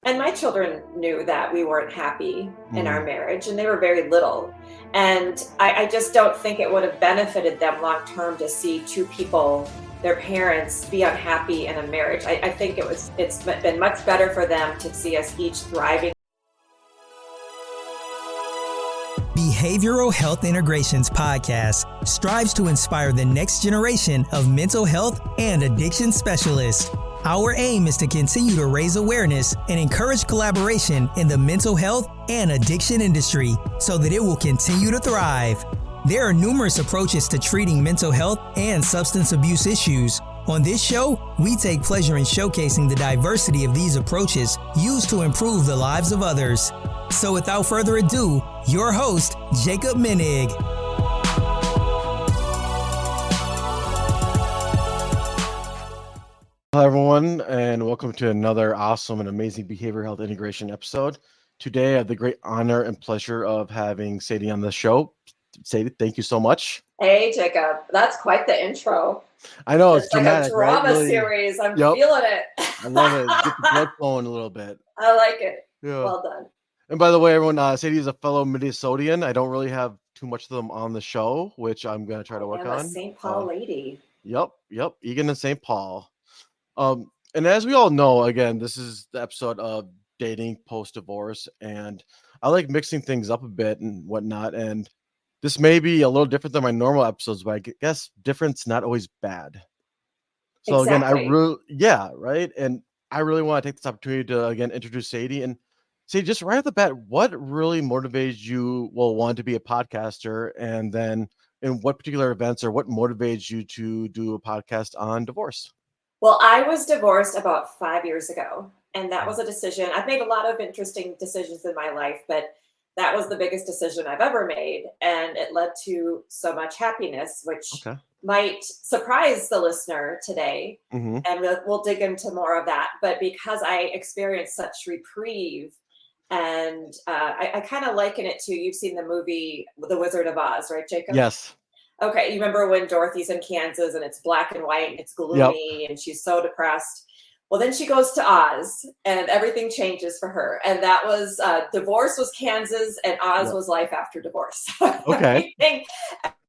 And my children knew that we weren't happy in our Mm, marriage, and they were very little. And I just don't think it would have benefited them long term to see two people, their parents, be unhappy in a marriage. I think it's been much better for them to see us each thriving. Behavioral Health Integrations podcast strives to inspire the next generation of mental health and addiction specialists. Our aim is to continue to raise awareness and encourage collaboration in the mental health and addiction industry so that it will continue to thrive. There are numerous approaches to treating mental health and substance abuse issues. On this show, we take pleasure in showcasing the diversity of these approaches used to improve the lives of others. So without further ado, your host, Jacob Menig. Hello, everyone, and welcome to another awesome and amazing behavioral health integration episode. Today, I have the great honor and pleasure of having Sadie on the show. Sadie, thank you so much. Hey, Jacob, that's quite the intro. I know it's It's like a dramatic, right? drama Really, series. I'm yep. feeling it. I love it. Get the blood flowing a little bit. I like it. Yeah. Well done. And by the way, everyone, Sadie is a fellow Minnesotan. I don't really have too much of them on the show, which I'm going to try to work I'm a on. St. Paul lady. Yep. Egan and St. Paul. And as we all know, again, this is the episode of dating post-divorce, and I like mixing things up a bit and whatnot. And this may be a little different than my normal episodes, but I guess difference not always bad. So Exactly. right. And I really want to take this opportunity to again introduce Sadie. And Sadie, just right off the bat, what really motivates you want to be a podcaster, and then in what particular events or what motivates you to do a podcast on divorce? Well, I was divorced about 5 years ago, and that was a decision. I've made a lot of interesting decisions in my life, but that was the biggest decision I've ever made, and it led to so much happiness, which Okay. might surprise the listener today. Mm-hmm. And we'll dig into more of that. But because I experienced such reprieve, and I kind of liken it to, you've seen the movie The Wizard of Oz, right, Jacob? Yes. Okay, you remember when Dorothy's in Kansas and it's black and white and it's gloomy and she's so depressed? Well, then she goes to Oz and everything changes for her. And that was divorce was Kansas and Oz was life after divorce. Okay.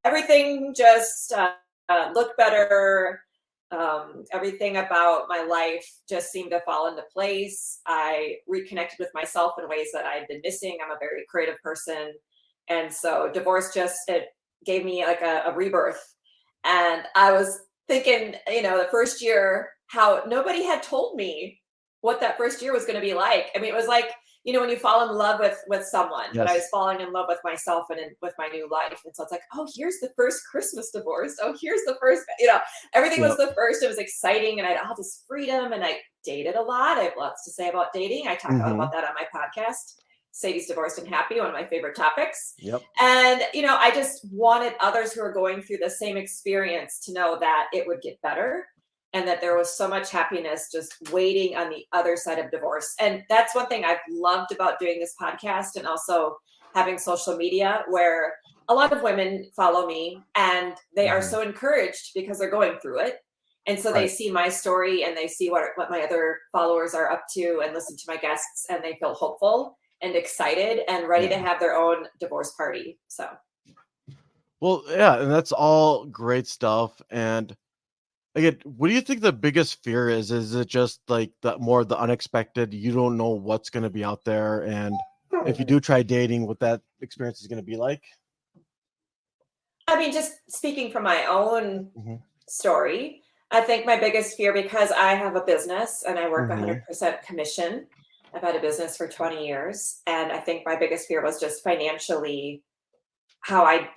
everything just looked better. Everything about my life just seemed to fall into place. I reconnected with myself in ways that I'd been missing. I'm a very creative person. And so divorce it gave me like a rebirth. And I was thinking, the first year, how nobody had told me what that first year was going to be like. I mean, it was like, when you fall in love with someone, but I was falling in love with myself and with my new life. And so it's like, oh, here's the first Christmas divorce. Oh, here's the first, everything was the first. It was exciting. And I had all this freedom, and I dated a lot. I have lots to say about dating. I talk about that on my podcast. Sadie's Divorced and Happy, one of my favorite topics. Yep. And, I just wanted others who are going through the same experience to know that it would get better and that there was so much happiness just waiting on the other side of divorce. And that's one thing I've loved about doing this podcast, and also having social media, where a lot of women follow me and they are so encouraged because they're going through it. And so they see my story and they see what my other followers are up to and listen to my guests, and they feel hopeful and excited and ready to have their own divorce party. So, well, yeah, and that's all great stuff. And again, what do you think the biggest fear is? Is it just like the unexpected? You don't know what's going to be out there, and if you do try dating, what that experience is going to be like? I mean, just speaking from my own story, I think my biggest fear, because I have a business and I work 100% commission. I've had a business for 20 years. And I think my biggest fear was just financially how I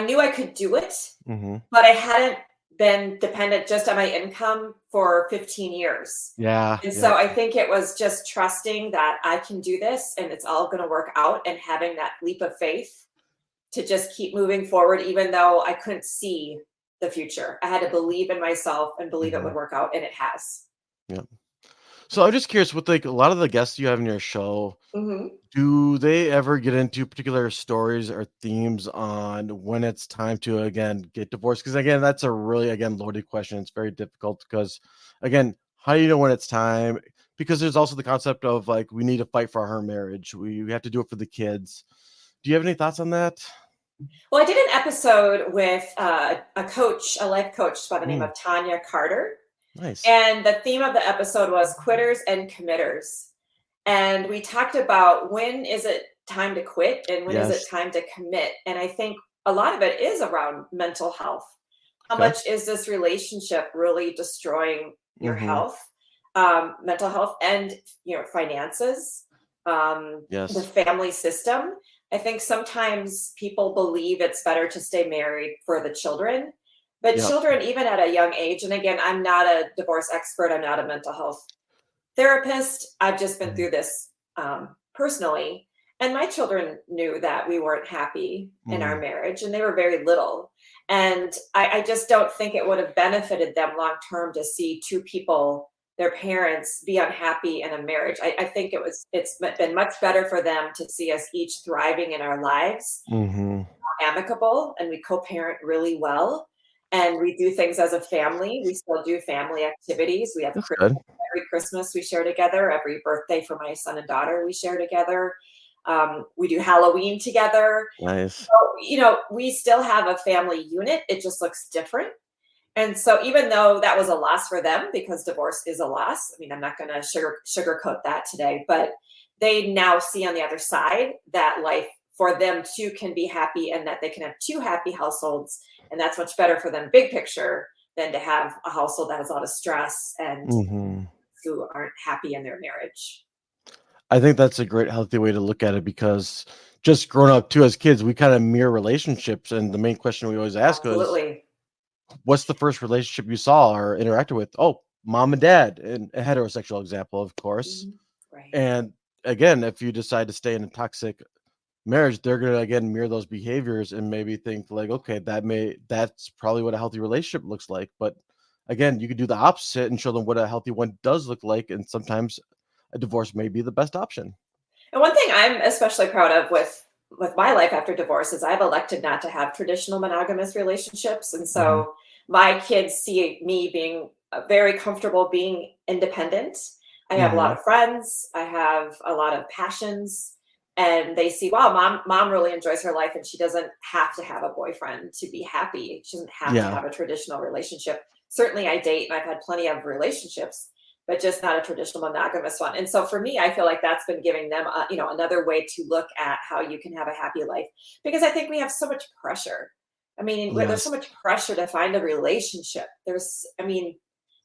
knew I could do it, but I hadn't been dependent just on my income for 15 years. Yeah. And so I think it was just trusting that I can do this and it's all going to work out, and having that leap of faith to just keep moving forward, even though I couldn't see the future. I had to believe in myself and believe it would work out, and it has. Yeah. So I'm just curious, with like a lot of the guests you have in your show, do they ever get into particular stories or themes on when it's time to again get divorced? Because again, that's a really loaded question. It's very difficult because again, How do you know when it's time? Because there's also the concept of like, we need to fight for our marriage. We have to do it for the kids. Do you have any thoughts on that? Well, I did an episode with a life coach by the name Mm, of Tanya Carter. nice. And the theme of the episode was quitters and committers. And we talked about when is it time to quit and when is it Yes. time to commit. And I think a lot of it is around mental health. How Okay. much is this relationship really destroying your Mm-hmm. health, mental health, and finances, the Yes. family system? I think sometimes people believe it's better to stay married for the children, but Yep. children, even at a young age, and again, I'm not a divorce expert, I'm not a mental health therapist. I've just been Mhm. through this personally. And my children knew that we weren't happy in our marriage, and they were very little. And I just don't think it would have benefited them long term to see two people, their parents, be unhappy in a marriage. I think it's been much better for them to see us each thriving in our lives, Mm-hmm. amicable, and we co-parent really well. And we do things as a family. We still do family activities. We have That's good. every Christmas we share together. Every birthday for my son and daughter we share together. We do Halloween together. Nice. So, we still have a family unit. It just looks different. And so even though that was a loss for them, because divorce is a loss, I mean, I'm not going to sugarcoat that today, but they now see on the other side that life for them too can be happy and that they can have two happy households. And that's much better for them, big picture, than to have a household that has a lot of stress and Mm-hmm. who aren't happy in their marriage. I think that's a great, healthy way to look at it, because just growing up too as kids, we kind of mirror relationships. And the main question we always ask is, Absolutely. what's the first relationship you saw or interacted with? Oh, mom and dad, and a heterosexual example, of course. Mhm. Right. And again, if you decide to stay in a toxic marriage, they're going to again mirror those behaviors and maybe think like, okay, that's probably what a healthy relationship looks like. But again, you could do the opposite and show them what a healthy one does look like. And sometimes a divorce may be the best option. And one thing I'm especially proud of with my life after divorce is I've elected not to have traditional monogamous relationships. And Mhm. so my kids see me being very comfortable being independent. I have a lot Mhm. of friends, I have a lot of passions, and they see, wow, mom really enjoys her life and she doesn't have to have a boyfriend to be happy. She doesn't have to Yeah. have a traditional relationship. Certainly I date and I've had plenty of relationships, but just not a traditional monogamous one. And so for me, I feel like that's been giving them, another way to look at how you can have a happy life, because I think we have so much pressure. I mean, there's so Yes. much pressure to find a relationship. If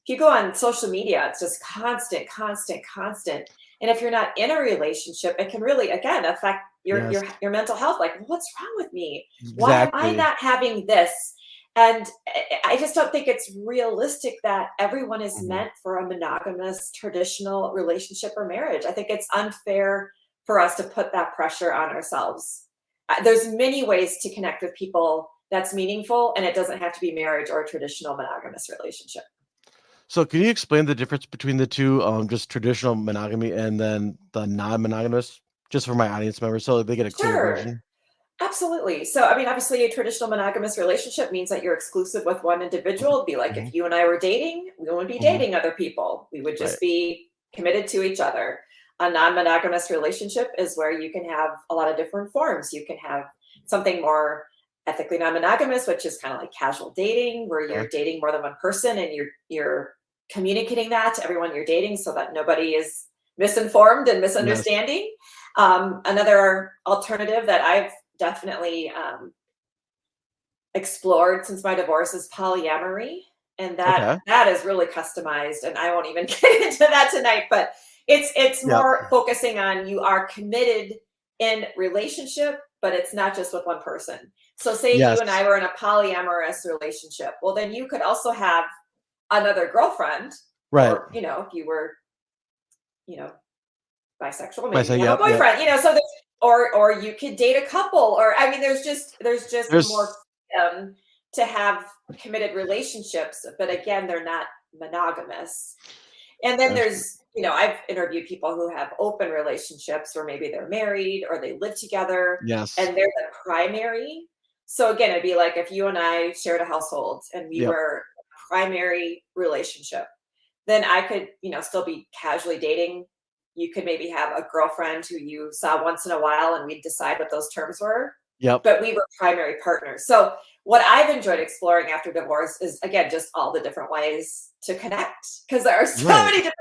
you go on social media, it's just constant, constant, constant. And if you're not in a relationship, it can really, again, affect your Yes. your mental health. Like, what's wrong with me? Why am I Exactly. not having this? And I just don't think it's realistic that everyone is Mhm. meant for a monogamous, traditional relationship or marriage. I think it's unfair for us to put that pressure on ourselves. There's many ways to connect with people that's meaningful, and it doesn't have to be marriage or a traditional monogamous relationship. So can you explain the difference between the two, just traditional monogamy and then the non-monogamous, just for my audience members, so they get a clear Sure. version? Absolutely. So, I mean, obviously, a traditional monogamous relationship means that you're exclusive with one individual. It'd be like Mhm. if you and I were dating, we wouldn't be Mhm. dating other people. We would Right. just be committed to each other. A non monogamous relationship is where you can have a lot of different forms. You can have something more ethically non monogamous, which is kind of like casual dating, where Okay. you're dating more than one person and you're communicating that to everyone you're dating so that nobody is misinformed and Yes. misunderstanding. Another alternative that I've definitely explored since my divorce is polyamory, and that Okay. that is really customized. And I won't even get into that tonight, but it's Yep. more focusing on you are committed in relationship, but it's not just with one person. So, say you Yes. and I were in a polyamorous relationship. Well, then you could also have another girlfriend, Right. or if you were, you know, bisexual, I maybe say, you have a yep, yep. boyfriend, so there's, or you could date a couple, or I mean there's just more There's to have committed relationships, but again, they're not monogamous. And then that's there's, I've interviewed people who have open relationships where maybe they're married or they live together yes. and they're the primary. So again, it'd be like if you and I shared a household and we Yep. were a primary relationship. then I could, still be casually dating. You could maybe have a girlfriend who you saw once in a while and we'd decide what those terms were. Yep. But we were primary partners. So what I've enjoyed exploring after divorce is, again, just all the different ways to connect, because there are so many different.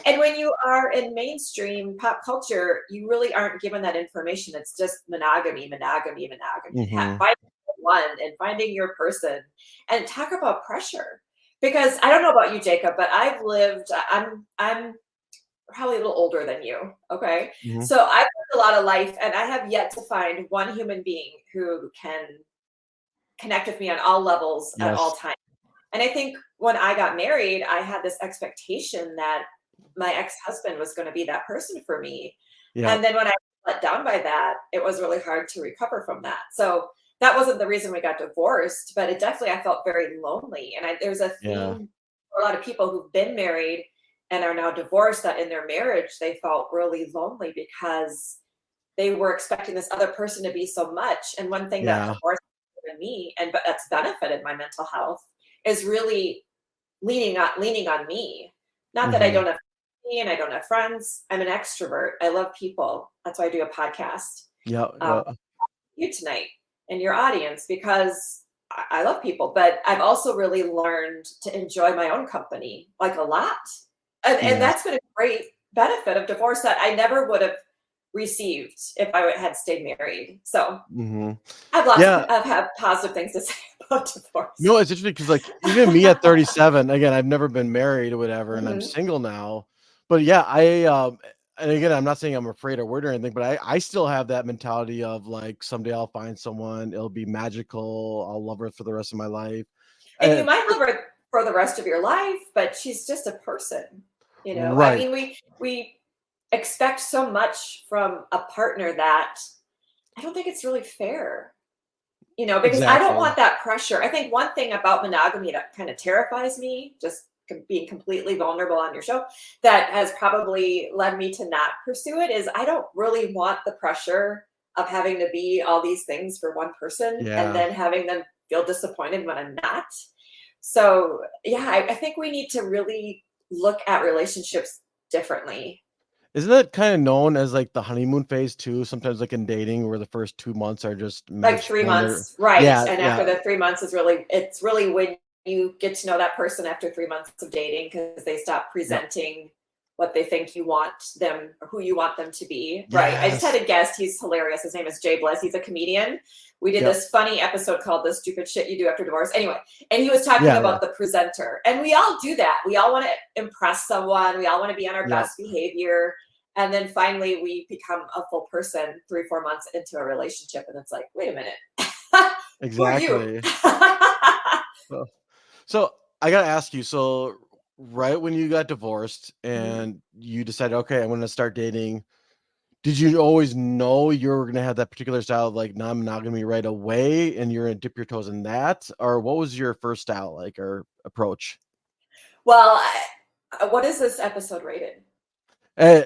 And when you are in mainstream pop culture, you really aren't given that information. It's just monogamy. Mhm. Finding one and finding your person, and talk about pressure. Because I don't know about you, Jacob, but I'm probably a little older than you. Okay. Mhm. So I've lived a lot of life, and I have yet to find one human being who can connect with me on all levels at all Yes. times. And I think when I got married, I had this expectation that my ex-husband was going to be that person for me. And Yep. then when I was let down by that, it was really hard to recover from that. So that wasn't the reason we got divorced, but it definitely, I felt very lonely. And there's a Yeah. theme for a lot of people who've been married and are now divorced, that in their marriage, they felt really lonely because they were expecting this other person to be so much. And one thing that Yeah. divorce has given me, but that's benefited my mental health, is really leaning on me. Not that I Mhm. don't have family and I don't have friends. I'm an extrovert. I love people. That's why I do a podcast. Yep. Um, Yep. you tonight and your audience, because I love people, but I've also really learned to enjoy my own company, like, a lot. And Yes. that's been a great benefit of divorce that I never would have received if I had stayed married. So Mhm. I have lots Yeah. of have positive things to say about divorce. No, it's interesting because, like, even me at 37, again, I've never been married or whatever, and I'm Mhm. single now. But yeah, and again, I'm not saying I'm afraid or worried or anything, but I still have that mentality of like someday I'll find someone, it'll be magical, I'll love her for the rest of my life. And you And might love her for the rest of your life, but she's just a person. I right, mean, we expect so much from a partner that I don't think it's really fair. Because I don't exactly. want that pressure. I think one thing about monogamy that kind of terrifies me, just being completely vulnerable on your show, that has probably led me to not pursue it, is I don't really want the pressure of having to be all these things for one person and Yeah. then having them feel disappointed when I'm not. So, yeah, I think we need to really look at relationships differently. Isn't that kind of known as like the honeymoon phase too? Sometimes like in dating where the first 2 months are just Like match 3 made or months, right, yeah, and after yeah, the 3 months it's really when you get to know that person after 3 months of dating, because they stop yep. presenting what they think you want them, or who you want them to be, right. I just had Yes. a guest, he's hilarious, his name is Jay Bliss, he's a comedian. We did Yep. this funny episode called "The Stupid Shit You Do After Divorce," anyway, and he was talking Yeah, yeah. about the presenter, and we all do that. We all wanna impress someone, we all wanna be on our Yep. best behavior, and then finally we become a full person 3-4 months into a relationship, and it's like, "Wait a minute." Who are you? Exactly. So so I gotta ask you, so right when you got divorced Mhm. and you decided, okay, I'm gonna start dating, did you always know you were gonna have that particular style of like non-monogamy right away and you're gonna dip your toes in that? Or what was your first style like or approach? Well, what is this episode rated? Eh,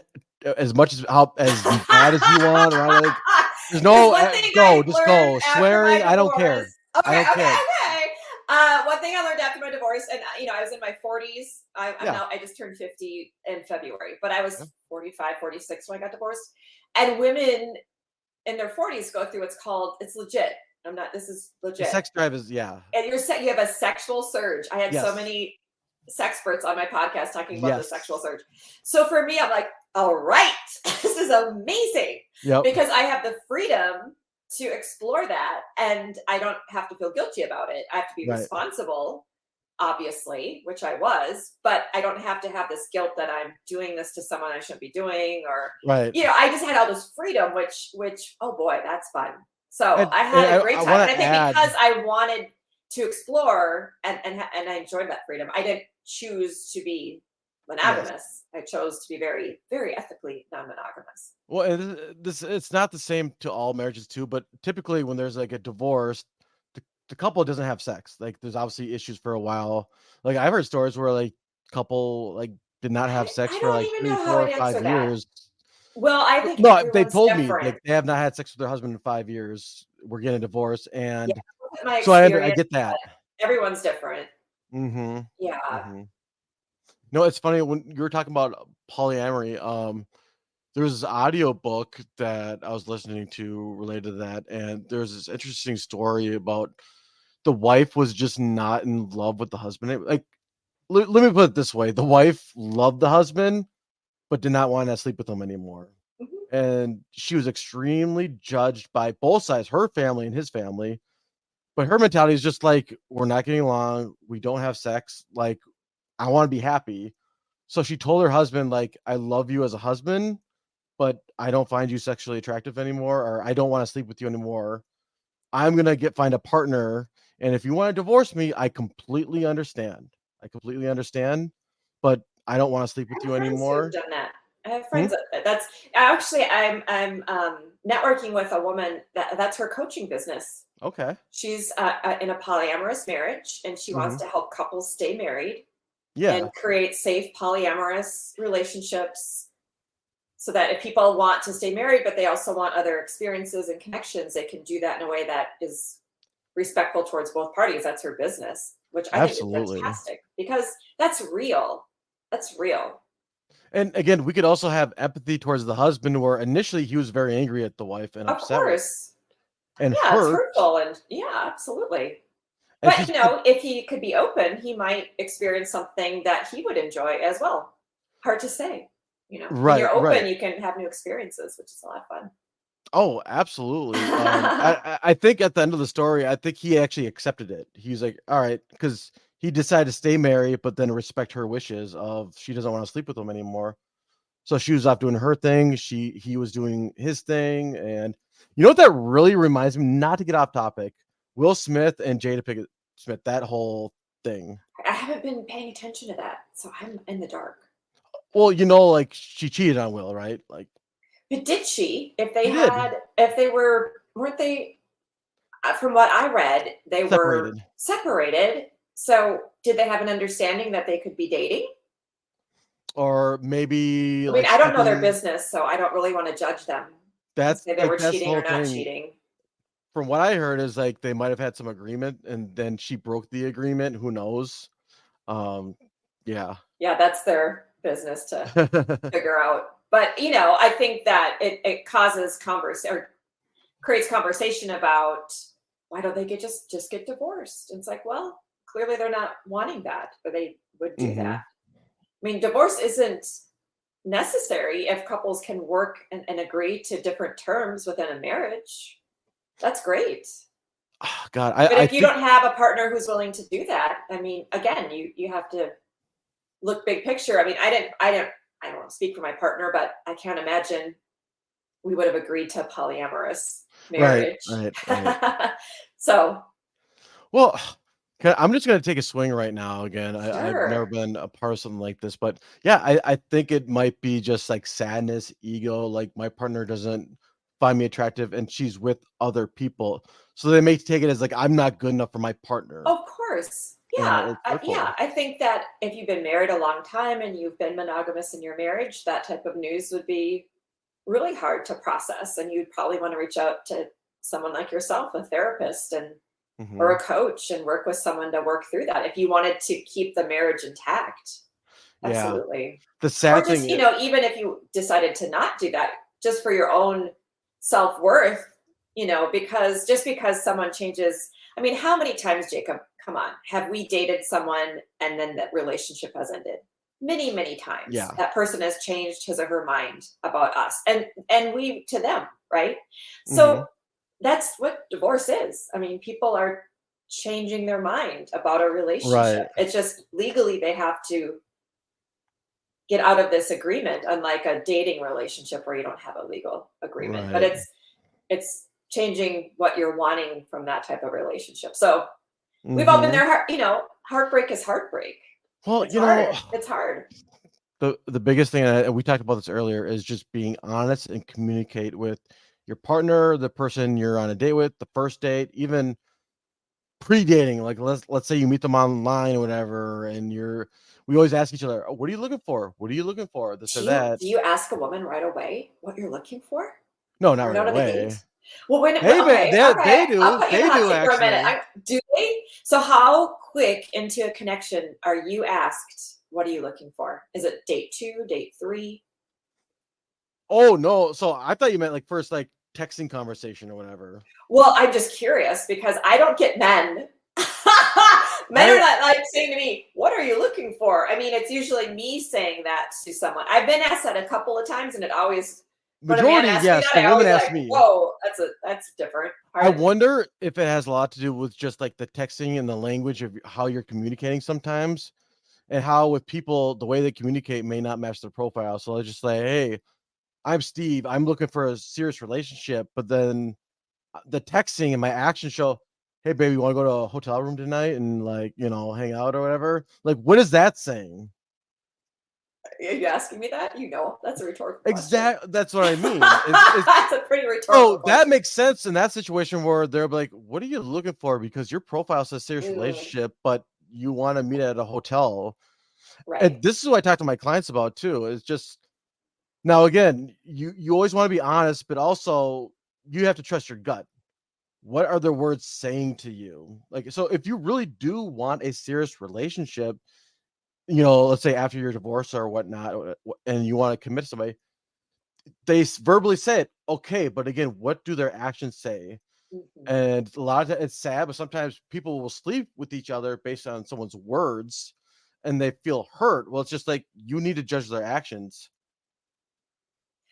as much as bad as you want, right? Like, there's Because no one thing go, I just learned go. after my Swearing, I don't divorce. care. I Okay, don't okay, care. okay. One thing I learned after my divorce, and I was in my 40s. Yeah. I just turned 50 in February, but I Yeah. was 45, 46 when I got divorced. And women in their 40s go through what's called, it's legit. This is The legit. sex drive is yeah. And you have a sexual surge. I had so Yes. many sexperts on my podcast talking about the sexual Yes. surge. So for me, I'm like, all right, this is amazing, Yep. because I have the freedom to explore that and I don't have to feel guilty about it. I have to be Right. responsible, obviously, which I was, but I don't have to have this guilt that I'm doing this to someone I shouldn't be doing, or, Right. I just had all this freedom, which, oh boy, that's fun. So I And had a great I time. wanna And I think add because I wanted to explore and I enjoyed that freedom, I didn't choose to be yes. monogamous. I chose to be very, very ethically non-monogamous. Well, and this it's not the same to all marriages too, but typically when there's like a divorce, the couple doesn't have sex. Like there's obviously issues for a while. Like I've heard stories where like couple like did not have sex I for don't like even 3, know how 4, I'd or 5 answer that. years. Well, I think No, they everyone's told me different. like they have not had sex with their husband in 5 years. We're getting a divorce, Yeah, and that wasn't my so I experience, get that. but everyone's different. Mhm. Yeah. Mhm. No, it's funny when you were talking about polyamory. There's this audio book that I was listening to related to that, and there's this interesting story about the wife was just not in love with the husband. Like, let me put it this way: the wife loved the husband, but did not want to sleep with him anymore. Mhm. And she was extremely judged by both sides, her family and his family. But her mentality is just like, we're not getting along. We don't have sex. Like, I want to be happy. So she told her husband, like, I love you as a husband, but I don't find you sexually attractive anymore, or I don't want to sleep with you anymore. I'm going to find a partner. And if you want to divorce me, I completely understand. I completely understand, but I don't want to sleep I with have you friends who've anymore. done that. I have Hmm? friends that's actually I'm networking with a woman that's her coaching business. Okay. She's in a polyamorous marriage, and she wants Hmm. to help couples stay married Yeah. and create safe polyamorous relationships, so that if people want to stay married but they also want other experiences and connections, they can do that in a way that is respectful towards both parties. That's her business, which I think is Absolutely. fantastic, because that's real. That's real. And again, we could also have empathy towards the husband, where initially he was very angry at the wife and Of upset with course. and Yeah, it's hurt. hurtful, and yeah, absolutely. And But she's kept if he could be open, he might experience something that he would enjoy as well. Hard to say. When right, you're right. open, you can have new experiences, which is a lot of fun. Oh, absolutely. I think at the end of the story, I think he actually accepted it. He's like, all right, because he decided to stay married, but then respect her wishes of she doesn't want to sleep with him anymore. So she was off doing her thing. He was doing his thing. And you know what that really reminds me, not to get off topic, Will Smith and Jada Pinkett Smith, that whole thing. I haven't been paying attention to that, so I'm in the dark. Well, like she cheated on Will, right? Like But did she? she did. If they weren't they, from what I read, they were Separated. separated. So did they have an understanding that they could be dating? Or maybe I mean, like I don't know their sleeping. business, so I don't really want to judge them and That's say they like were that's the cheating or whole not thing. cheating. From what I heard is like they might have had some agreement and then she broke the agreement. Who knows? Um, yeah. Yeah, that's their business to figure out. But I think that it causes or creates conversation about, why don't they just get divorced? And it's like, well, clearly they're not wanting that, or they would do Hmm. that. I mean, divorce isn't necessary if couples can work and agree to different terms within a marriage. That's great. Oh, God, But I if you think don't have a partner who's willing to do that, I mean, again, you have to look big picture. I mean, I don't want to speak for my partner, but I can't imagine we would have agreed to polyamorous right, marriage. right, right. So, Well, I'm just gonna take a swing right now. Again, I've never sure. been a part of something like this, but yeah, I think it might be just like sadness, ego. Like my partner doesn't find me attractive, and she's with other people, so they may take it as like I'm not good enough for my partner, Of course. and Yeah. it's hurtful. Yeah. I think that if you've been married a long time and you've been monogamous in your marriage, that type of news would be really hard to process. And you'd probably want to reach out to someone like yourself, a therapist or Hmm. a coach, and work with someone to work through that if you wanted to keep the marriage intact. Yeah, Absolutely. the Or sad just, thing. even if you decided to not do that, just for your own self-worth, because just because someone changes, I mean, how many times, Jacob, come on, have we dated someone and then that relationship has ended? Many, many times. Yeah. That person has changed his or her mind about us, and we to them, right? So Hmm. that's what divorce is. I mean, people are changing their mind about a Right. relationship. It's just legally they have to get out of this agreement, unlike a dating relationship where you don't have a legal agreement. But Right. it's changing what you're wanting from that type of relationship. So we've all been Hmm. there. Heartbreak is heartbreak. Well, It's hard. It's hard. the biggest thing, and we talked about this earlier, is just being honest and communicate with your partner, the person you're on a date with, the first date, even pre-dating. Like let's say you meet them online or whatever, and we always ask each other, "Oh, what are you looking for? What are you looking for? This or that." Do you ask a woman right away what you're looking for? No, not Right right out of the away. gate? Well, They may, okay, all right. they I'll do, put you in the they hot do seat for a minute. actually. Do they? So how quick into a connection are you asked what are you looking for? Is it date 2, date 3? Oh no. So I thought you meant like first like texting conversation or whatever. Well, I'm just curious because I don't get men. Men are not like saying to me, what are you looking for? I mean, it's usually me saying that to someone. I've been asked that a couple of times, and it always, when a man Majority, asks yes. me The that, I women always ask like, me. whoa, that's different. I wonder if it has a lot to do with just like the texting and the language of how you're communicating sometimes, and how with people the way they communicate may not match their profile. So let's just say, hey, I'm Steve. I'm looking for a serious relationship, but then the texting and my actions show, hey, baby, you want to go to a hotel room tonight and like hang out or whatever. Like, what is that saying? Are you asking me that? That's a rhetorical question. Exactly. That's what I mean. That's a pretty rhetorical question. That makes sense in that situation where they're like, what are you looking for? Because your profile says serious relationship, but you want to meet at a hotel. Right. And this is what I talk to my clients about too. It's just now again, you always want to be honest, but also you have to trust your gut. What are the words saying to you? Like, so if you really do want a serious relationship, let's say after your divorce or whatnot, and you want to commit to somebody, they verbally say it, okay, but again, what do their actions say? Mhm. And a lot of it's sad, but sometimes people will sleep with each other based on someone's words and they feel hurt. Well, it's just like you need to judge their actions.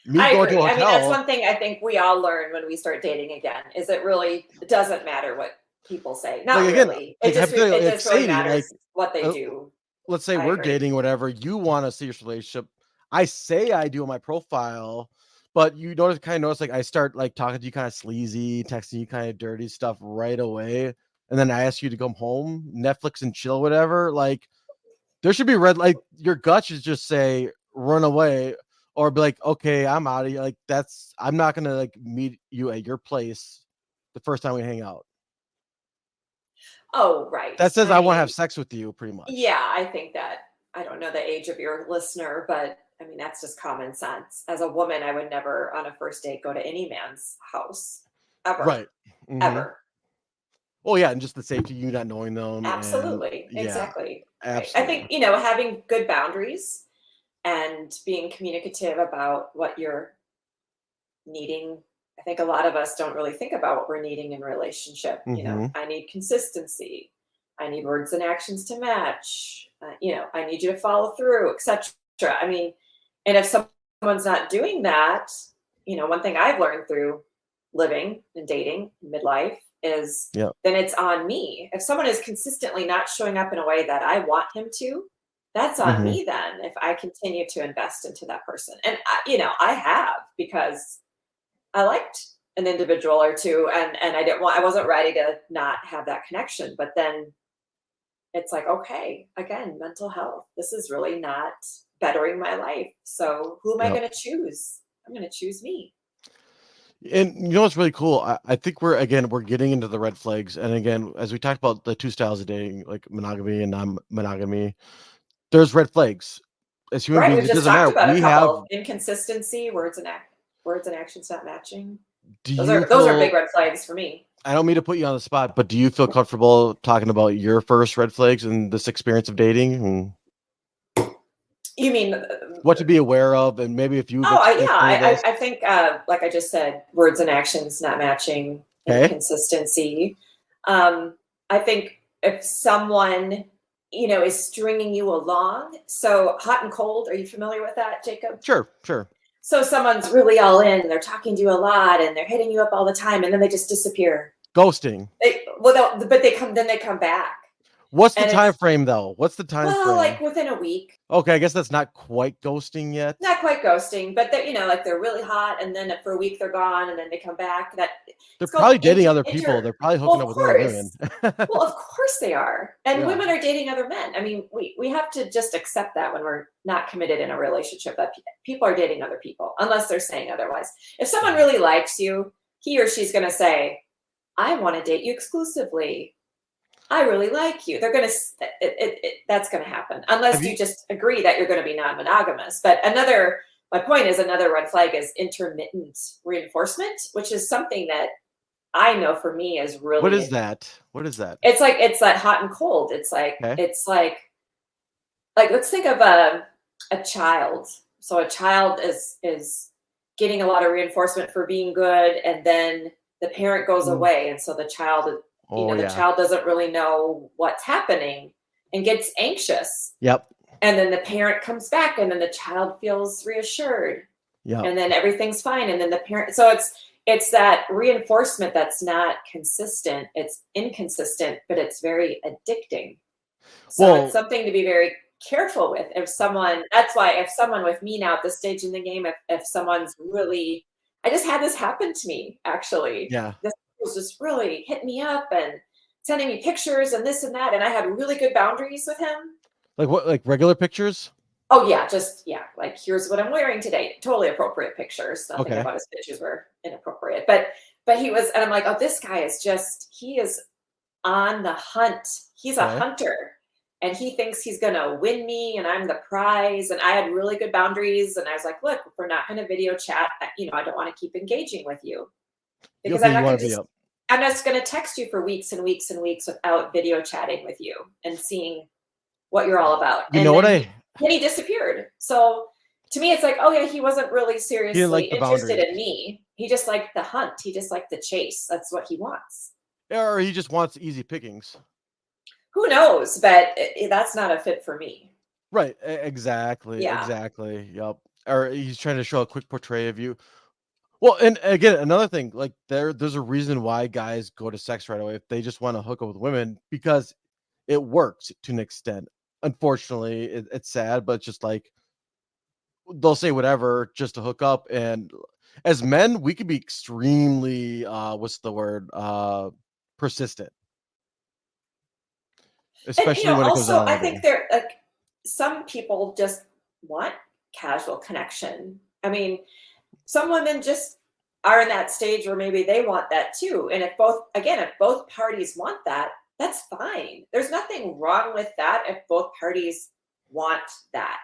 Me I going to agree. a I mean, that's hotel, one thing I think we all learn when we start dating again, is it really doesn't matter what people say. Not like again, really. like hypothetically, It like just really Sadie, like matters what they uh, do. let's say I we're agree. dating, whatever. You want a serious relationship. I say I do on my profile, but you notice like I start like talking to you kind of sleazy, texting you kind of dirty stuff right away, and then I ask you to come home, Netflix and chill, whatever. Like there should be like your gut should just say run away or be like, okay, I'm out of here. Like I'm not gonna like meet you at your place the first time we hang out. Oh, right. That says I I want to have mean, sex with you, pretty much. yeah, I think that, I don't know the age of your listener, but I mean, that's just common sense. As a woman, I would never on a first date go to any man's house ever, Right. Mm-hmm. ever. Oh yeah, and just the safety, you not knowing them, and Absolutely. yeah, Exactly. Right. I absolutely. think, having good boundaries and being communicative about what you're needing. I think a lot of us don't really think about what we're needing in a relationship. Mm-hmm. I need consistency. I need words and actions to match. I need you to follow through, etc. I mean, and if someone's not doing that, one thing I've learned through living and dating in midlife is Yeah. then it's on me. If someone is consistently not showing up in a way that I want him to, that's on Mm-hmm. me then if I continue to invest into that person. And I have, because I liked an individual or two, and I wasn't ready to not have that connection. But then it's like, okay, again, mental health. This is really not bettering my life. So who am I Yeah. going to choose? I'm going to choose me. And you know what's really cool? I think we're getting into the red flags. And again, as we talked about the two styles of dating, like monogamy and non-monogamy, there's red flags. As human Right. beings, We've it just doesn't talked matter. about a We have. couple: inconsistency, words and actions not matching. Do Those you are big feel? red flags for me. I don't mean to put you on the spot, but do you feel comfortable talking about your first red flags and this experience of dating and You mean what to be aware of, and maybe if you've yeah, experienced any of this? I think, like I just said, words and actions not matching, Okay, inconsistency. I think if someone, is stringing you along, so hot and cold, are you familiar with that, Jacob? sure. So someone's really all in, and they're talking to you a lot, and they're hitting you up all the time, and then they just disappear. Ghosting. But they come back. What's the And time it's, frame though? What's the time well, frame? like within a week. Okay, I guess that's not quite ghosting yet. Not quite ghosting, but they're, like they're really hot, and then for a week they're gone, and then they come back. They're It's called probably dating other people. They're probably Well, hooking of up with other course. women. Well, of course they are. And Yeah. women are dating other men. I mean, we have to just accept that when we're not committed in a relationship, that people are dating other people, unless they're saying otherwise. If someone really likes you, he or she's going to say, I want to date you exclusively. I really like you. They're going to, that's going to happen unless you just agree that you're going to be non-monogamous. But my point is, another red flag is intermittent reinforcement, which is something that I know for me is really. What is that? What is that? It's like, it's that hot and cold. It's like, Okay. it's like like, let's think of a child. So a child is getting a lot of reinforcement for being good, and then the parent goes Mm. away, and so the child, Oh the yeah. child doesn't really know what's happening and gets anxious. Yep. And then the parent comes back, and then the child feels reassured, Yep. and then everything's fine. And then the parent, so it's that reinforcement that's not consistent. It's inconsistent, but it's very addicting. So it's Well, something to be very careful with. If someone, that's why if someone with me now at this stage in the game, if someone's really, I just had this happen to me actually. yeah. This was just really hitting me up and sending me pictures and this and that. And I had really good boundaries with him. Like what? Like regular pictures? Oh yeah, just yeah, like here's what I'm wearing today. Totally appropriate pictures. Nothing Okay. about his pictures were inappropriate. But he was, and I'm like, oh, this guy is just, he is on the hunt. He's a Okay. hunter. And he thinks he's gonna win me and I'm the prize. And I had really good boundaries. And I was like, look, if we're not gonna video chat, I don't want to keep engaging with you. Because Okay, you want to be up. I'm just gonna text you for weeks and weeks and weeks without video chatting with you and seeing what you're all about. You And know what then he disappeared. So to me, it's like, oh yeah, he wasn't really seriously like the interested boundaries. in me. He just liked the hunt. He just liked the chase. That's what he wants. Or he just wants easy pickings. Who knows? But that's not a fit for me. Right. Exactly. Yeah. Exactly. Yep. Or he's trying to show a quick portray of you. Well, and again, another thing, like there's a reason why guys go to sex right away if they just want to hook up with women, because it works to an extent. Unfortunately, it's sad, but it's just like they'll say whatever just to hook up. And as men, we can be extremely what's the word? Persistent. And Especially when it comes also down I to think there, like, some people just want casual connection. I mean, some women just are in that stage where maybe they want that too. And if both parties want that, that's fine. There's nothing wrong with that if both parties want that.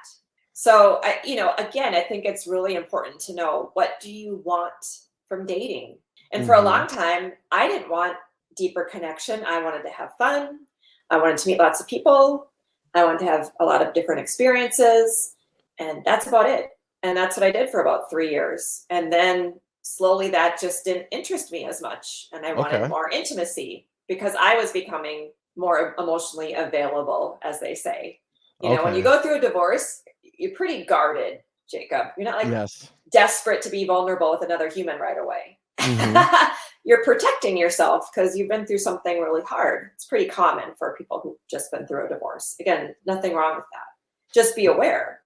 So again, I think it's really important to know, what do you want from dating? And for a Mhm. long time, I didn't want deeper connection. I wanted to have fun. I wanted to meet lots of people. I wanted to have a lot of different experiences. And that's about it. And that's what I did for about 3 years. And then slowly that just didn't interest me as much. And I wanted Okay. more intimacy because I was becoming more emotionally available, as they say. When you Okay. go through a divorce, you're pretty guarded, Jacob. You're not like Yes. desperate to be vulnerable with another human right away. Mhm. You're protecting yourself because you've been through something really hard. It's pretty common for people who've just been through a divorce. Again, nothing wrong with that. Just be aware.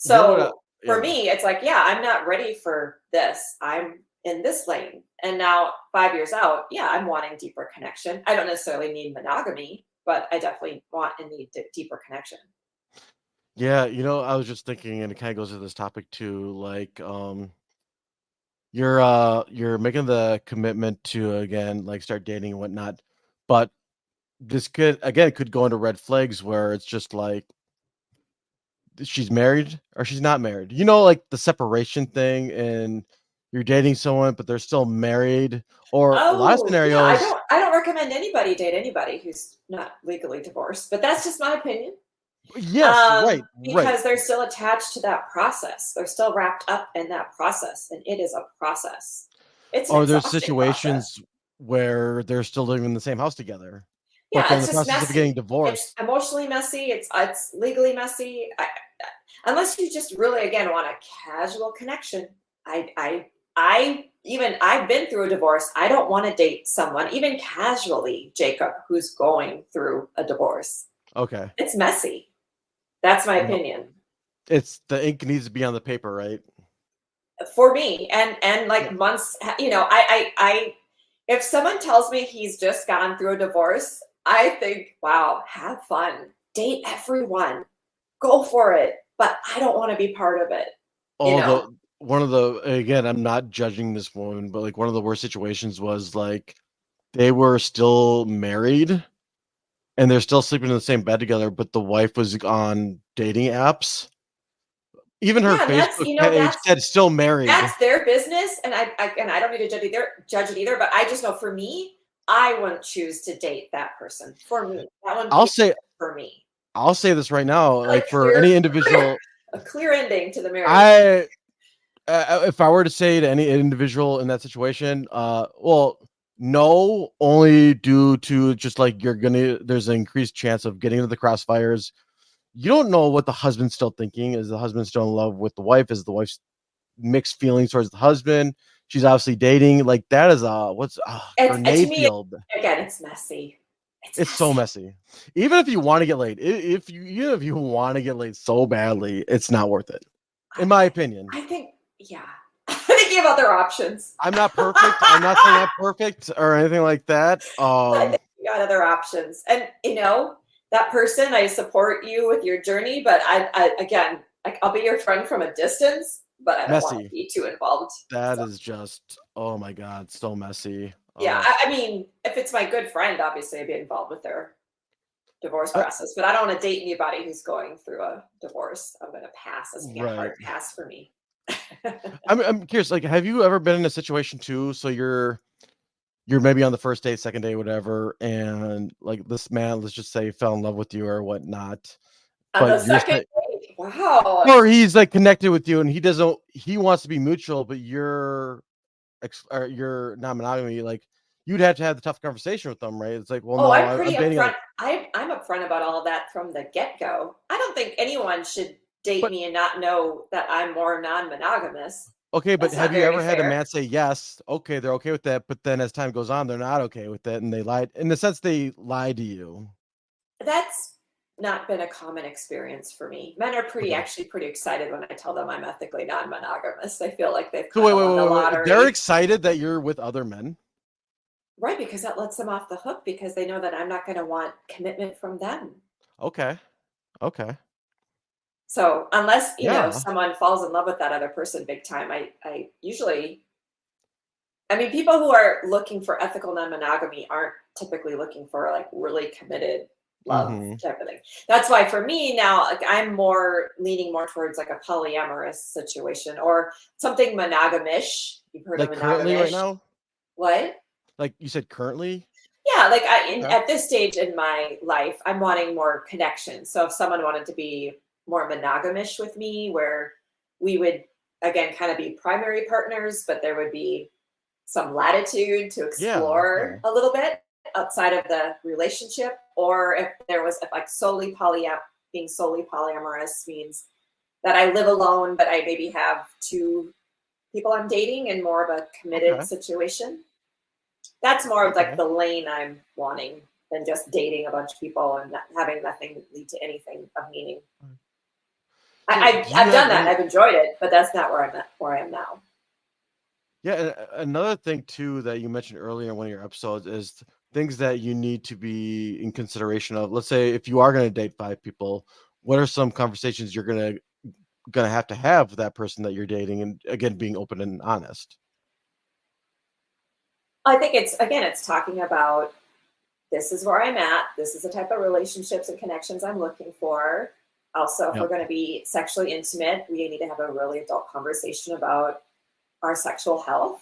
You know what? So for me, it's like, yeah, I'm not ready for this. I'm in this lane. And now 5 years out, yeah, I'm wanting deeper connection. I don't necessarily need monogamy, but I definitely want and need deeper connection. Yeah, I was just thinking, and it kind of goes to this topic too. Like, you're making the commitment to again, like start dating and whatnot, but this could go into red flags where it's just like she's married or she's not married. Like the separation thing, and you're dating someone, but they're still married, or a lot of Oh, yeah, scenarios. I don't recommend anybody date anybody who's not legally divorced, but that's just my opinion. Yes, right, right. Because they're still attached to that process. They're still wrapped up in that process, and it is a process. It's an Or there's exhausting process. situations where they're still living in the same house together, but Yeah, they're in it's the just process of getting messy. It's divorced. emotionally messy. It's legally messy. Unless you just really, again, want a casual connection. I've been through a divorce. I don't want to date someone, even casually, Jacob, who's going through a divorce. Okay. It's messy. That's my Yep. opinion. It's the ink needs to be on the paper, right? For me, and like Yeah. months, I if someone tells me he's just gone through a divorce, I think, wow, have fun, date everyone, go for it, but I don't want to be part of it. you know Although one of the again, I'm not judging this woman, but like one of the worst situations was like they were still married and they're still sleeping in the same bed together, but the wife was on dating apps. Even her yeah, and Facebook page said still married. that's their business, and I don't need to judge it either, but I just know, for me, I wouldn't choose to date that person. For me, that wouldn't I'll be say for me. I'll say this right now, Like like for any individual, a clear ending to the marriage. if I were to say to any individual in that situation, well, no, only due to just like there's an increased chance of getting into the crossfires. You don't know what the husband's still thinking. Is the husband still in love with the wife? Is the wife's mixed feelings towards the husband? She's obviously dating. Like that is To grenade me, field. again, it's messy. It's so messy. Even if you want to get laid, even if you want to get laid so badly, it's not worth it, in my opinion. I think, yeah. I think you have other options. I'm not perfect. I'm not saying I'm perfect or anything like that. I think you got other options. And, that person, I support you with your journey, but I'll be your friend from a distance, but I don't want to be too involved. That is just, oh my God, so messy. Yeah, I mean, if it's my good friend, obviously I'd be involved with their divorce process, but I don't want to date anybody who's going through a divorce. I'm going to pass. It's a hard pass for me. I'm curious, like, have you ever been in a situation too? So you're maybe on the first date, second day, whatever, and like this man, let's just say, fell in love with you or whatnot. On the second date, wow. Or he's like connected with you, and he wants to be mutual, but you're not monogamy. Like you'd have to have the tough conversation with them, right? It's like, well, no, I'm pretty dating. upfront. I'm upfront about all of that from the get-go. I don't think anyone should date me and not know that I'm more non-monogamous. Okay, but have you ever had a man say yes? Okay, they're okay with that, but then as time goes on, they're not okay with that, and they lied. In the sense, they lied to you. That's not been a common experience for me. Men are actually pretty excited when I tell them I'm ethically non-monogamous. They feel like they've won the lottery. They're excited that you're with other men, right? Because that lets them off the hook because they know that I'm not going to want commitment from them. Okay. So unless someone falls in love with that other person big time, I usually, people who are looking for ethical non-monogamy aren't typically looking for like really committed love type of thing. That's why for me now, like I'm leaning more towards like a polyamorous situation or something monogamish. You've heard like of monogamish currently right now? What? Like you said, currently? Yeah, like at this stage in my life, I'm wanting more connection. So if someone wanted to be more monogamish with me, where we would again kind of be primary partners, but there would be some latitude to explore a little bit outside of the relationship, or if like being solely polyamorous means that I live alone, but I maybe have two people I'm dating in more of a committed situation. That's more of like the lane I'm wanting than just dating a bunch of people and having nothing lead to anything of meaning. I've done that. I've enjoyed it, but that's not where I am now. Yeah, another thing too that you mentioned earlier in one of your episodes is things that you need to be in consideration of. Let's say if you are going to date 5 people, what are some conversations you're going to have with that person that you're dating, and again being open and honest? I think it's talking about, this is where I'm at. This is the type of relationships and connections I'm looking for. Also, if we're going to be sexually intimate, we need to have a really adult conversation about our sexual health.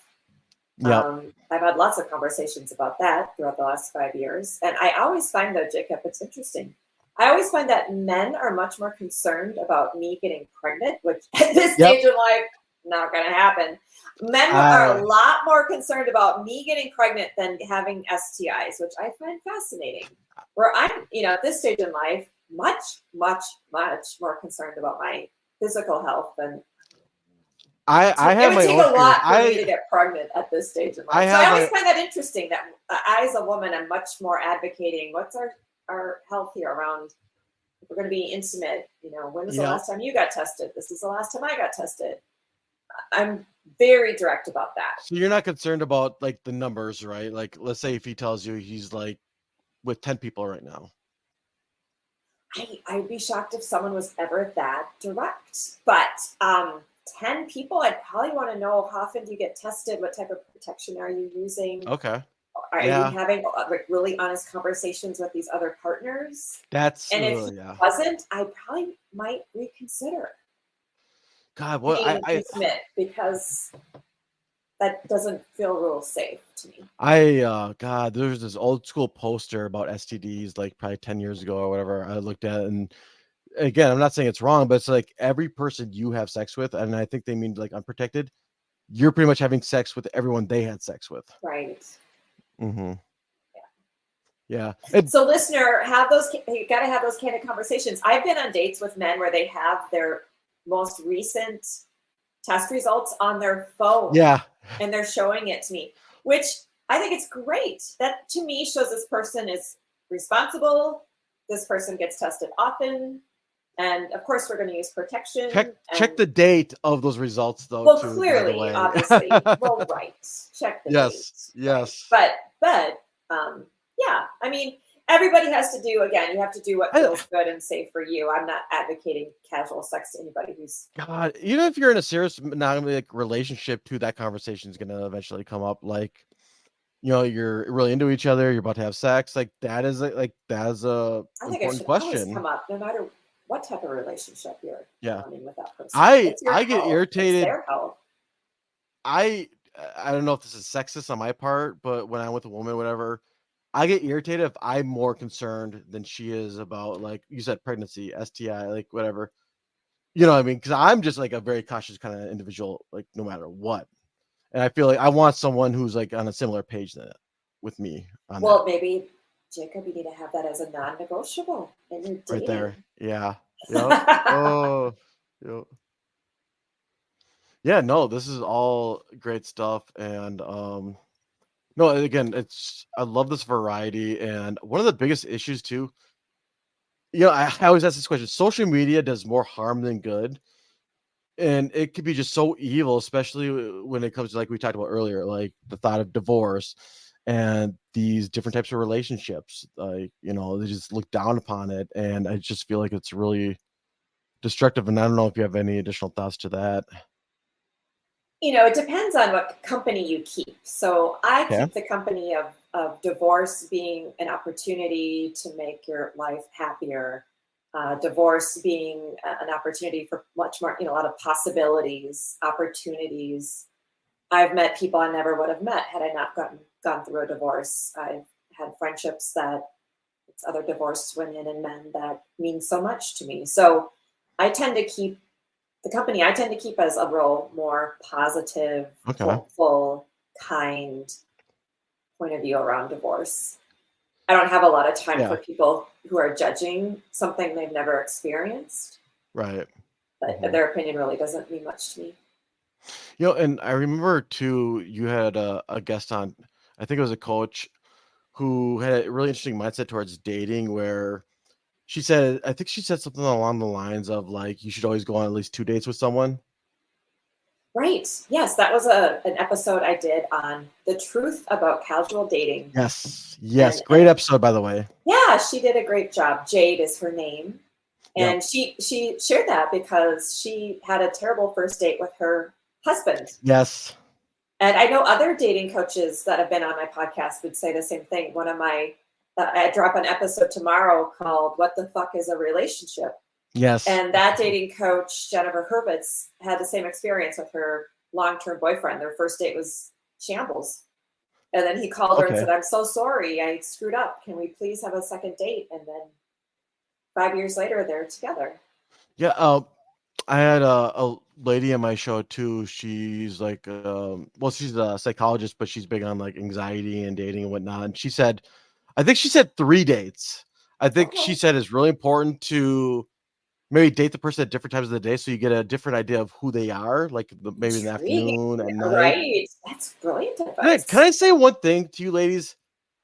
I've had lots of conversations about that throughout the last 5 years. And I always find, though, Jacob, it's interesting. I always find that men are much more concerned about me getting pregnant, which at this stage in life, not going to happen. Men are a lot more concerned about me getting pregnant than having STIs, which I find fascinating. Where I'm, at this stage in life, much, much, much more concerned about my physical health than I have my own. It would take a lot for me to get pregnant at this stage in life. So I always find that interesting that I, as a woman, am much more advocating what's our health here around. If we're going to be intimate, when was the last time you got tested? This is the last time I got tested. I'm very direct about that. So you're not concerned about like the numbers, right? Like, let's say if he tells you he's like with 10 people right now. I'd be shocked if someone was ever that direct. But 10 people, I'd probably want to know, how often do you get tested? What type of protection are you using? Okay. Are you having really honest conversations with these other partners? If he wasn't, I probably might reconsider. God, what intimate, because that doesn't feel real safe to me. God, there's this old school poster about STDs like probably 10 years ago or whatever. I looked at it, and again, I'm not saying it's wrong, but it's like every person you have sex with, and I think they mean like unprotected, you're pretty much having sex with everyone they had sex with. Right. Mm-hmm. Yeah. So listener, you got to have those candid conversations. I've been on dates with men where they have their most recent test results on their phone. Yeah. And they're showing it to me, which I think it's great. That to me shows this person is responsible. This person gets tested often. And of course, we're going to use protection. Check the date of those results, though. Well, too, clearly, obviously. Well, right. Check the date. Yes. Right. But yeah, I mean, everybody has to do, again, you have to do what feels good and safe for you. I'm not advocating casual sex to anybody who's... God, even if you're in a serious monogamic relationship too, that conversation is going to eventually come up. Like, you know, you're really into each other, you're about to have sex. Like, that is a important question. Come up no matter what type of relationship you're having with that person. I get irritated. It's their health. I don't know if this is sexist on my part, but when I'm with a woman, whatever, I get irritated if I'm more concerned than she is about, like you said, pregnancy, STI, like whatever. You know what I mean? Because I'm just like a very cautious kind of individual, like no matter what. And I feel like I want someone who's like on a similar page with me. Well, maybe, Jacob, you need to have that as a non-negotiable in your dating. Right there. Yeah. Yep. Oh, yep. Yeah, no, this is all great stuff. And no, again, I love this variety. And one of the biggest issues too, you know, I always ask this question: social media does more harm than good. And it could be just so evil, especially when it comes to, like we talked about earlier, like the thought of divorce and these different types of relationships. Like, you know, they just look down upon it. And I just feel like it's really destructive. And I don't know if you have any additional thoughts to that. You know, it depends on what company you keep. So I keep the company of divorce being an opportunity to make your life happier. Divorce being an opportunity for much more, you know, a lot of possibilities, opportunities. I've met people I never would have met had I not gone through a divorce. I've had friendships it's other divorced women and men that mean so much to me. So I tend to keep the company I tend to keep as a real more positive, hopeful, kind point of view around divorce. I don't have a lot of time for people who are judging something they've never experienced. Right. But their opinion really doesn't mean much to me. You know, and I remember too, you had a guest on, I think it was a coach who had a really interesting mindset towards dating, where I think she said something along the lines of like, you should always go on at least 2 dates with someone. Right. Yes, that was an episode I did on the truth about casual dating. Yes. Great episode, by the way. Yeah, she did a great job. Jade is her name. And she shared that because she had a terrible first date with her husband. Yes. And I know other dating coaches that have been on my podcast would say the same thing. One of my, I drop an episode tomorrow called What the Fuck is a Relationship? Yes. And that dating coach, Jennifer Hurwitz, had the same experience with her long-term boyfriend. Their first date was shambles. And then he called her and said, I'm so sorry, I screwed up. Can we please have a second date? And then 5 years later, they're together. Yeah. I had a lady on my show too. She's like, she's a psychologist, but she's big on like anxiety and dating and whatnot. And she said, I think she said 3 dates. I think she said it's really important to maybe date the person at different times of the day so you get a different idea of who they are, like maybe in the afternoon and night. Right. That's brilliant advice. Can I say one thing to you ladies?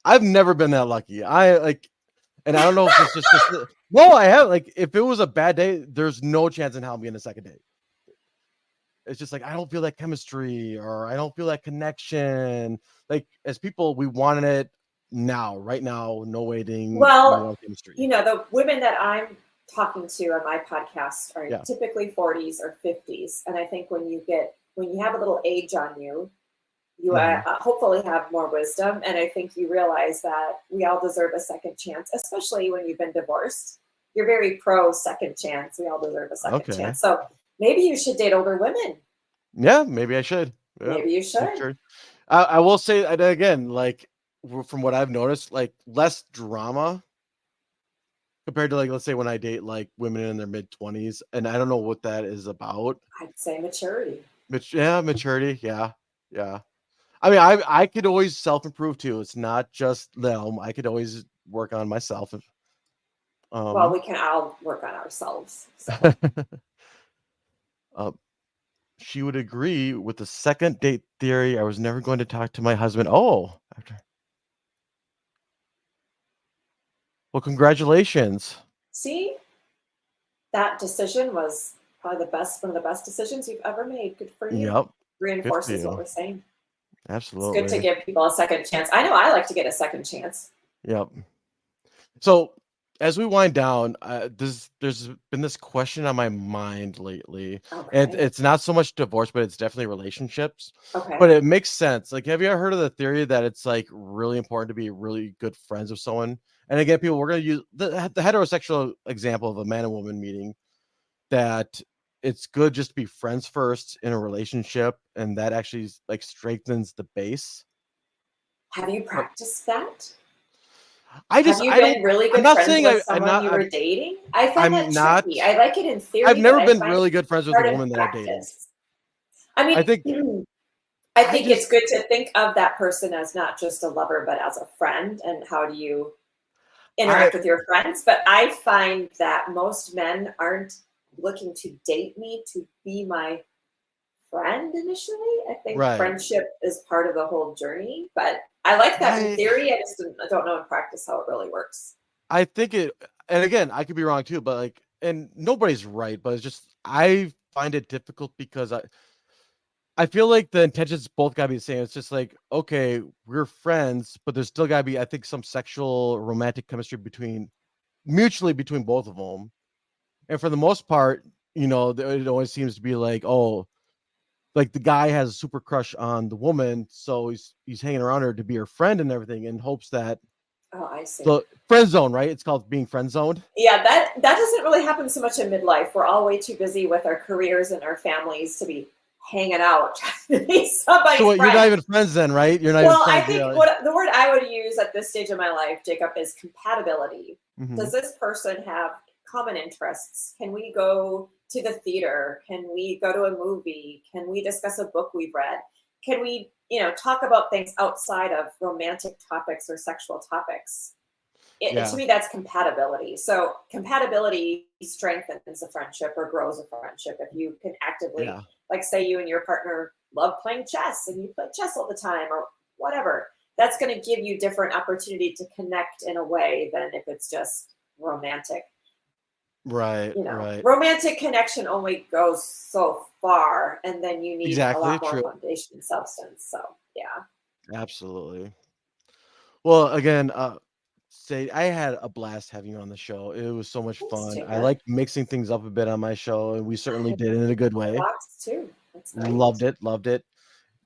I've never been that lucky. And I don't know if it's just no, I have. Like, if it was a bad day, there's no chance in hell I'm getting a second date. It's just like, I don't feel that chemistry, or I don't feel that connection. Like, as people, we wanted it now, right now, no waiting. Well, no chemistry. You know, the women that I'm talking to on my podcast are typically 40s or 50s. And I think when you have a little age on you, you hopefully have more wisdom. And I think you realize that we all deserve a second chance, especially when you've been divorced. You're very pro second chance. We all deserve a second chance. So maybe you should date older women. Yeah, maybe I should. Maybe you I'm should. sure. I will say that again, like from what I've noticed, like less drama compared to like let's say when I date like women in their mid-20s, and I don't know what that is about. I'd say maturity. Yeah, maturity. Yeah, yeah. I mean, I could always self-improve too. It's not just them. I could always work on myself. Well, Um, we can all work on ourselves. So. uh, she would agree with the second date theory. I was never going to talk to my husband. Oh, after. Well, congratulations. See, that decision was probably one of the best decisions you've ever made. Good for you. Yep. Good for Reinforces what you. we're saying. It's good to Absolutely. give people a second chance. I know I like to get a second chance. Yep. So as we wind down, there's been this question on my mind lately, and Okay. it's not so much divorce, but it's definitely relationships. Okay. But it makes sense. Like, have you ever heard of the theory that it's like really important to be really good friends with someone? And again, people, we're going to use the heterosexual example of a man and woman meeting. That it's good just to be friends first in a relationship, and that actually like strengthens the base. Have you practiced that? I Have just you I don't. been really I'm good not friends saying with I'm someone not. you were dating? I find I'm that not. tricky. I like it in I've theory, but never I been find really it good friends with a hard in woman that I've dated. practice. I I think mean, I I think just it's good to think of that person as not just a lover, but as a friend. And how do you I interact with your friends? But I find that most men aren't looking to date me to be my friend initially. I think right. friendship is part of the whole journey, but I like that in I theory. I don't know in practice how it really works. I think it, and again, I could be wrong too, but like, and nobody's right, but it's just I find it difficult because I feel like the intentions both gotta be the same. It's just like, okay, we're friends, but there's still gotta be, I think, some sexual romantic chemistry mutually between both of them. And for the most part, it always seems to be like, oh, like the guy has a super crush on the woman, so he's hanging around her to be her friend and everything in hopes that Oh, I see. the friend zone, right? It's called being friend zoned. Yeah, that doesn't really happen so much in midlife. We're all way too busy with our careers and our families to be hanging out trying to be So somebody's what, you're not friend. even friends then, right? You're not even Well, I friends, think really. what the word I would use at this stage of my life, Jacob, is compatibility. Hmm. Does this person have common interests? Can we go to the theater? Can we go to a movie? Can we discuss a book we've read? Can we, talk about things outside of romantic topics or sexual topics? To Yeah, me, that's compatibility. So compatibility strengthens a friendship or grows a friendship if you can actively, yeah, like, say you and your partner love playing chess and you play chess all the time or whatever. That's going to give you different opportunity to connect in a way than if it's just romantic. right, right. Romantic connection only goes so far, and then you need a Exactly, lot more true. foundation and substance. So yeah. Absolutely. Well, again, say I had a blast having you on the show. It was so much Thanks, fun. I Jacob. like mixing things up a bit on my show, and we certainly I did it in a good way. lots too. That's great. Loved it, loved it.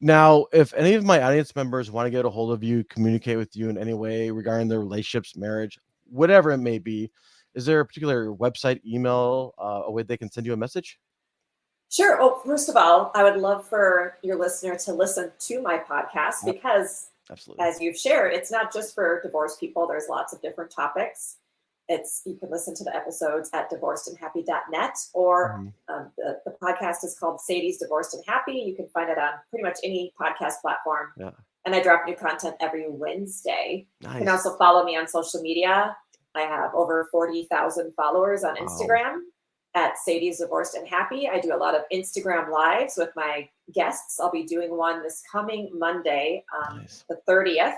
Now, if any of my audience members want to get a hold of you, communicate with you in any way regarding their relationships, marriage, whatever it may be, is there a particular website, email, a way they can send you a message? Sure. Well, first of all, I would love for your listener to listen to my podcast Ab- because, Absolutely. as you've shared, it's not just for divorced people. There's lots of different topics. You can listen to the episodes at divorcedandhappy.net, or Mhm. the podcast is called Sadie's Divorced and Happy. You can find it on pretty much any podcast platform. Yeah. And I drop new content every Wednesday. You can Nice. also follow me on social media. I have over 40,000 followers on Wow. Instagram at Sadie's Divorced and Happy. I do a lot of Instagram lives with my guests. I'll be doing one this coming Monday, Nice. the 30th,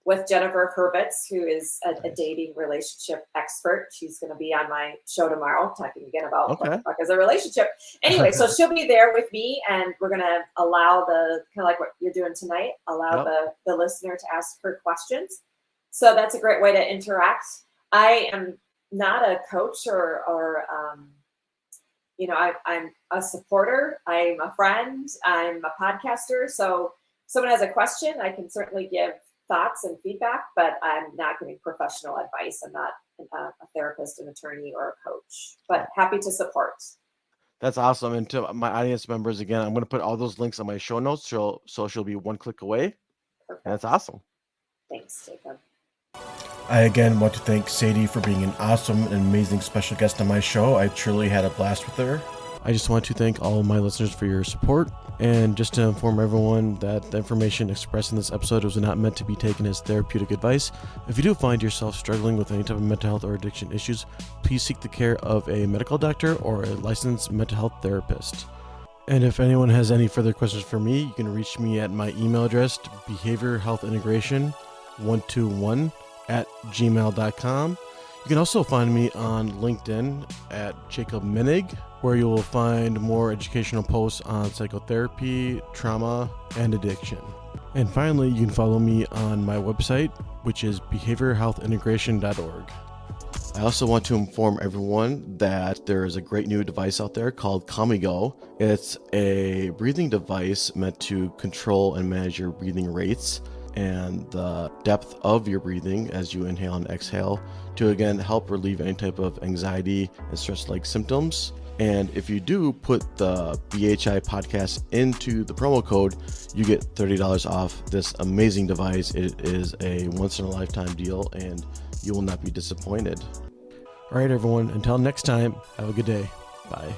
with Jennifer Hurwitz, who is a Nice. dating relationship expert. She's going to be on my show tomorrow, talking again about what the Okay. fuck is a relationship. Anyway, so she'll be there with me, and we're going to allow kind of like what you're doing tonight, allow Yep. the listener to ask her questions. So that's a great way to interact. I am not a coach or I'm a supporter. I'm a friend. I'm a podcaster. So if someone has a question, I can certainly give thoughts and feedback, but I'm not giving professional advice. I'm not a therapist, an attorney, or a coach, but happy to support. That's awesome. And to my audience members, again, I'm going to put all those links on my show notes. So she'll be one click away. Perfect. And that's awesome. Thanks, Jacob. I again want to thank Sadie for being an awesome and amazing special guest on my show. I truly had a blast with her. I just want to thank all of my listeners for your support, and just to inform everyone that the information expressed in this episode was not meant to be taken as therapeutic advice. If you do find yourself struggling with any type of mental health or addiction issues, please seek the care of a medical doctor or a licensed mental health therapist. And if anyone has any further questions for me, you can reach me at my email address, behaviorhealthintegration121@gmail.com. You can also find me on LinkedIn at Jacob Minig, where you will find more educational posts on psychotherapy, trauma, and addiction. And finally, you can follow me on my website, which is behaviorhealthintegration.org. I also want to inform everyone that there is a great new device out there called CalmiGo. It's a breathing device meant to control and manage your breathing rates and the depth of your breathing as you inhale and exhale to, again, help relieve any type of anxiety and stress-like symptoms. And if you do put the BHI podcast into the promo code, you get $30 off this amazing device. It is a once-in-a-lifetime deal, and you will not be disappointed. All right, everyone, until next time, have a good day. Bye.